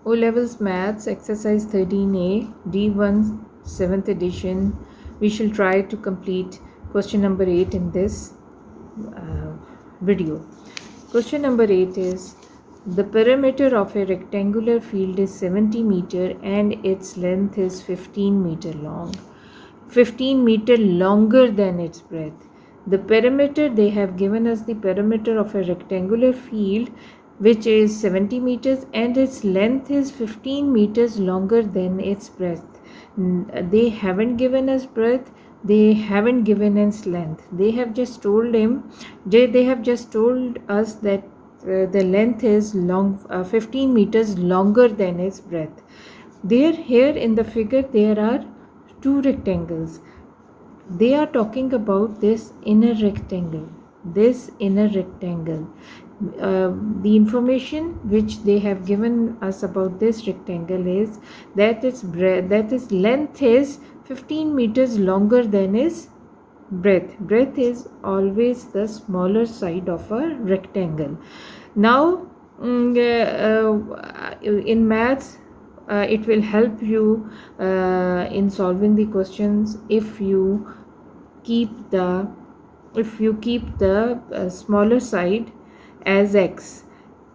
O Levels Maths, Exercise 13A, D1, 7th edition. We shall try to complete question number 8 in this video. Question number 8 is, the perimeter of a rectangular field is 70 meter and its length is 15 meter long. 15 meter longer than its breadth. The perimeter, they have given us the perimeter of a rectangular field which is 70 meters and its length is 15 meters longer than its breadth. They haven't given us breadth, they haven't given us length. They have just told us that the length is 15 meters longer than its breadth. Here in the figure there are two rectangles. They are talking about this inner rectangle. The information which they have given us about this rectangle is that its length is 15 meters longer than its breadth. Breadth is always the smaller side of a rectangle. Now in maths it will help you in solving the questions if you keep the smaller side as x.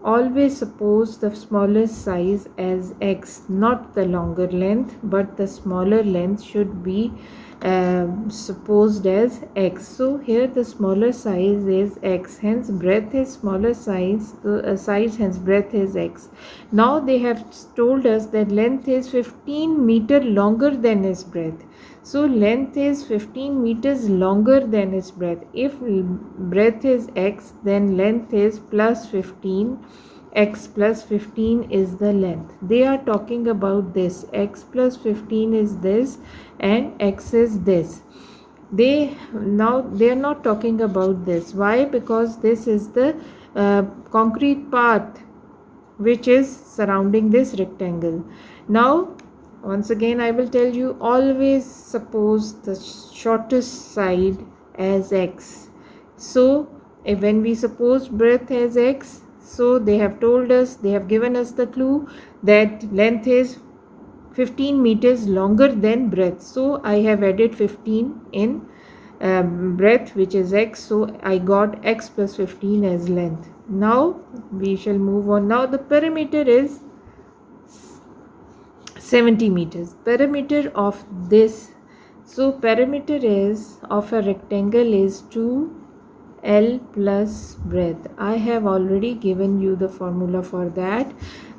Always suppose the smaller size as x, not the longer length, but the smaller length should be supposed as x. So here the smaller size is x, hence breadth is smaller size, hence breadth is x. Now they have told us that length is 15 meter longer than its breadth. So length is 15 meters longer than its breadth. If breadth is x, then length is plus 15. X plus 15 is the length. They are talking about this. X plus 15 is this and x is this. They are not talking about this. Why? Because this is the concrete path which is surrounding this rectangle. Now once again I will tell you, always suppose the shortest side as x. So when we suppose breadth as x, so they have given us the clue that length is 15 meters longer than breadth. So I have added 15 in breadth, which is x. So I got x plus 15 as length. Now we shall move on. Now the perimeter is 70 meters. Perimeter of this, so perimeter is of a rectangle is 2l plus breadth. I have already given you the formula for that.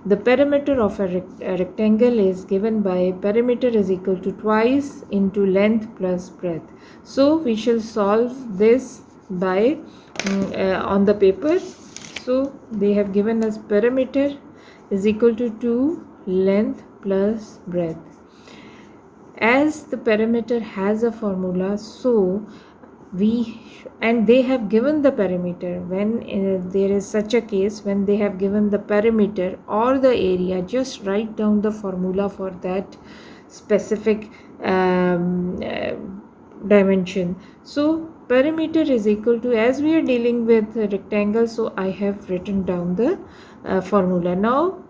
The perimeter of a rectangle is given by perimeter is equal to twice into length plus breadth. So we shall solve this by on the paper. So they have given us perimeter is equal to 2 length plus breadth. As the perimeter has a formula, so they have given the perimeter. When there is such a case, when they have given the perimeter or the area, just write down the formula for that specific dimension. So perimeter is equal to, as we are dealing with a rectangle, so I have written down the formula. Now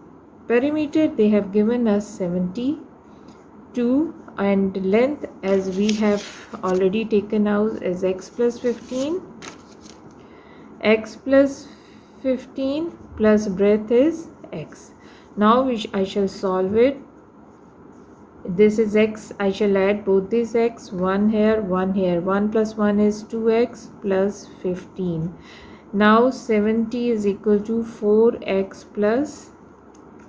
perimeter they have given us 72 and length, as we have already taken out, is x plus 15. X plus 15 plus breadth is x. Now I shall solve it. This is x. I shall add both these x, 1 here, 1 here. 1 plus 1 is 2x plus 15. Now 70 is equal to 4x plus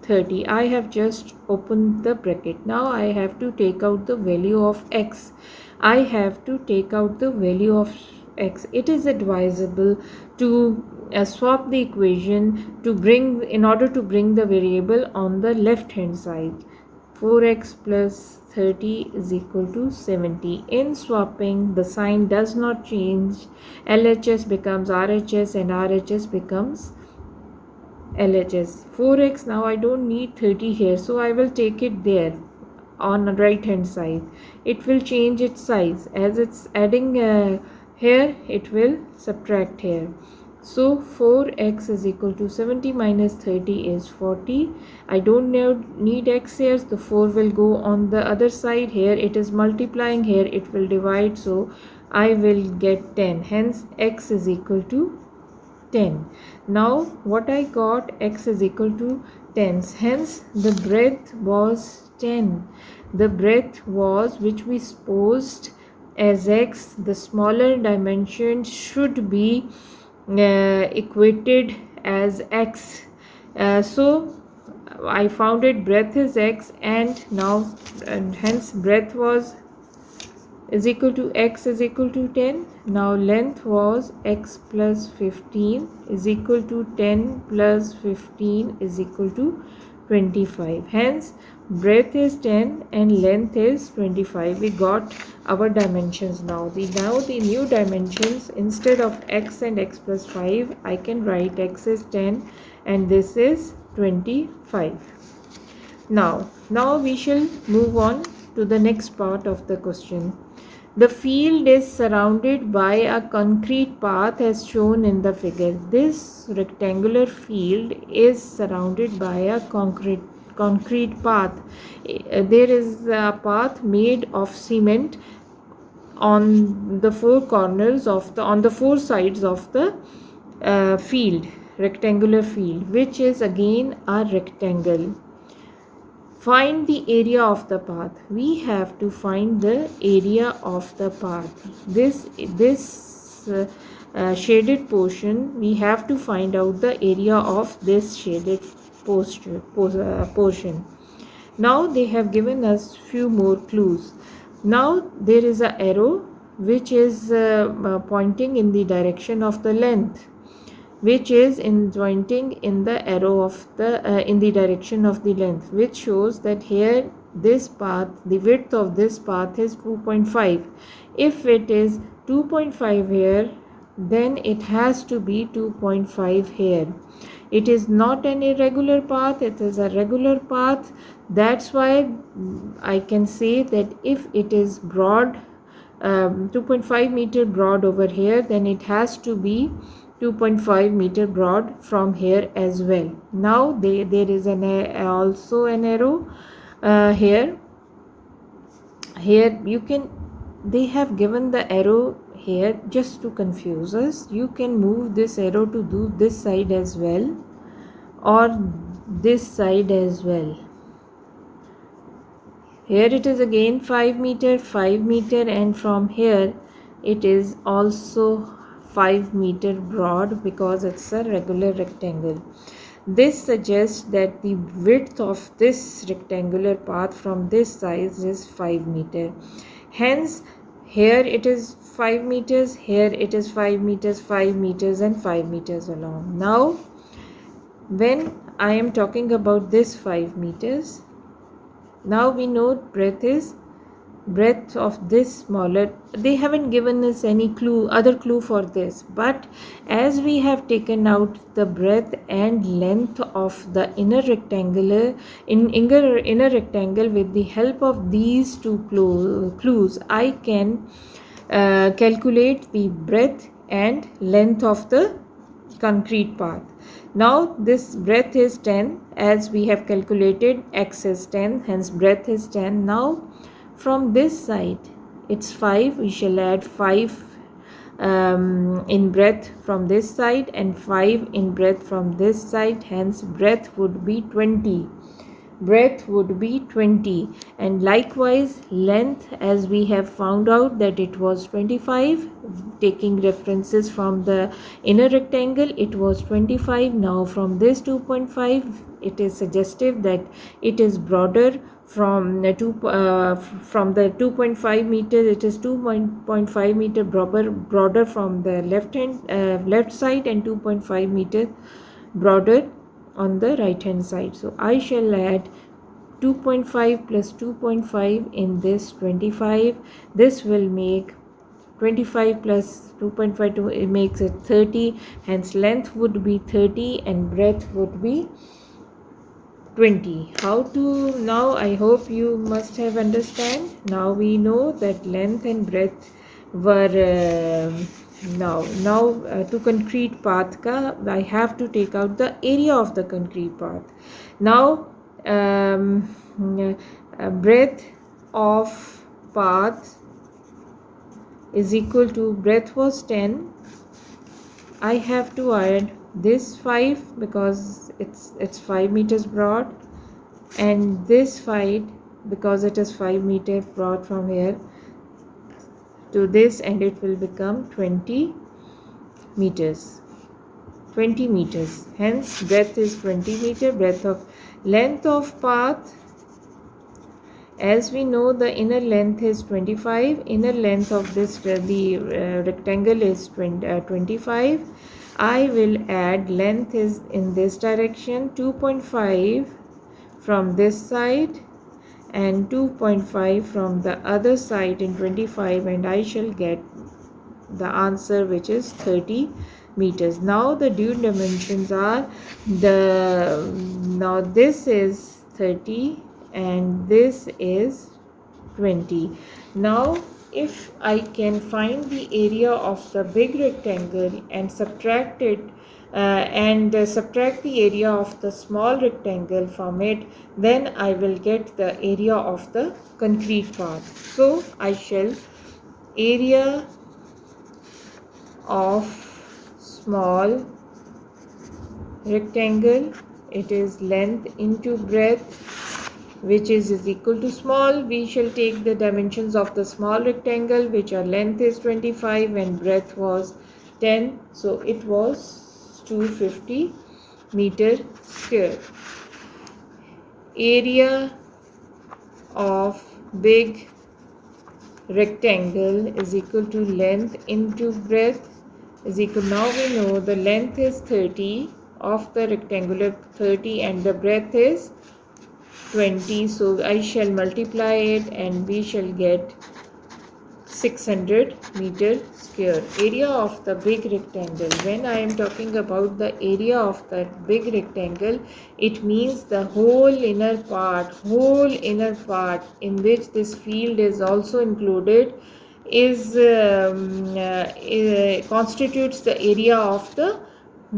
30. I have just opened the bracket. Now I have to take out the value of x. It is advisable to swap the equation in order to bring the variable on the left hand side. 4x plus 30 is equal to 70. In swapping, the sign does not change. LHS becomes RHS and RHS becomes LHS. 4x, now I don't need 30 here, so I will take it there on the right hand side. It will change its size. As it's adding here, it will subtract here. So 4x is equal to 70 minus 30 is 40. I don't need x here. The 4 will go on the other side. Here it is multiplying. Here it will divide. So I will get 10. Hence x is equal to 10. Now what I got, x is equal to 10. Hence the breadth was 10. The breadth was, which we supposed as x, the smaller dimension should be equated as x. So I found it, breadth is x, and hence breadth was is equal to x is equal to 10. Now length was x plus 15 is equal to 10 plus 15 is equal to 25. Hence breadth is 10 and length is 25. We got our dimensions now. The new dimensions, instead of x and x plus 5, I can write x is 10 and this is 25. Now we shall move on to the next part of the question. The field is surrounded by a concrete path as shown in the figure. This rectangular field is surrounded by a concrete path. There is a path made of cement on the four corners of on the four sides of the rectangular field, which is again a rectangle. Find the area of the path. We have to find the area of the path. This shaded portion, we have to find out the area of this shaded portion. Now they have given us few more clues. Now there is an arrow which is pointing in the direction of the length, which is pointing in the arrow of the in the direction of the length, which shows that here this path, the width of this path is 2.5. If it is 2.5 here, then it has to be 2.5 here. It is not an irregular path, it is a regular path. That's why I can say that if it is broad, 2.5 meter broad over here, then it has to be 2.5 meter broad from here as well. Now there is also an arrow here you can, they have given the arrow here just to confuse us. You can move this arrow to do this side as well or this side as well. Here it is again 5 meter, and from here it is also 5 meter broad because it's a regular rectangle. This suggests that the width of this rectangular path from this side is 5 meter. Hence here it is 5 meters, here it is 5 meters, 5 meters and 5 meters along. Now when I am talking about this 5 meters, now we know breadth of this smaller. They haven't given us any other clue for this, but as we have taken out the breadth and length of the inner rectangle with the help of these two clues, I can calculate the breadth and length of the concrete path. Now this breadth is 10, as we have calculated x is 10, hence breadth is 10. Now from this side it's 5, we shall add 5 in breadth from this side and 5 in breadth from this side, hence breadth would be 20. And likewise length, as we have found out that it was 25, taking references from the inner rectangle, it was 25. Now from this 2.5, it is suggestive that it is broader from the 2.5 meters. It is 2.5 meter broader from the left side and 2.5 meter broader on the right hand side. So I shall add 2.5 plus 2.5 in this 25. This will make 25 plus 2.5, it makes it 30. Hence length would be 30 and breadth would be 20. How to now? I hope you must have understand. Now we know that length and breadth were Now to concrete path ka I have to take out the area of the concrete path. Now breadth of path is equal to, breadth was 10, I have to add this 5 because it's 5 meters broad, and this 5 because it is 5 meter broad from here to this, and it will become 20 meters. 20 meters. Hence breadth is 20 meter. Breadth of length of path, as we know, the inner length is 25. Inner length of this rectangle is 25. I will add length is in this direction 2.5 from this side and 2.5 from the other side in 25, and I shall get the answer, which is 30 meters. Now the due dimensions are now this is 30 and this is 20. Now if I can find the area of the big rectangle and subtract it subtract the area of the small rectangle from it, then I will get the area of the concrete path. So I shall area of small rectangle, it is length into breadth, which is equal to small. We shall take the dimensions of the small rectangle, which are length is 25 and breadth was 10, so it was 250 meter square. Area of big rectangle is equal to length into breadth is equal, now we know the length is 30 of the rectangular 30 and the breadth is 20, so I shall multiply it and we shall get 600 meter square. Area of the big rectangle, when I am talking about the area of the big rectangle, it means the whole inner part in which this field is also included is constitutes the area of the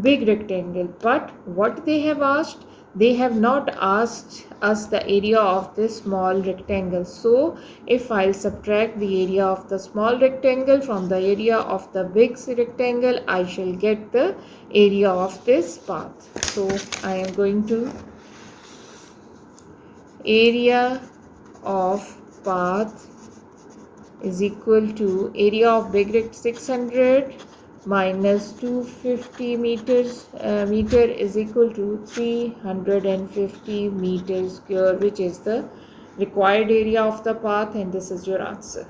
big rectangle. But what they have asked, they have not asked us the area of this small rectangle. So if I'll subtract the area of the small rectangle from the area of the big rectangle, I shall get the area of this path. So I am going to area of path is equal to area of big rectangle 600 minus 250 meter is equal to 350 meters square, which is the required area of the path, and this is your answer.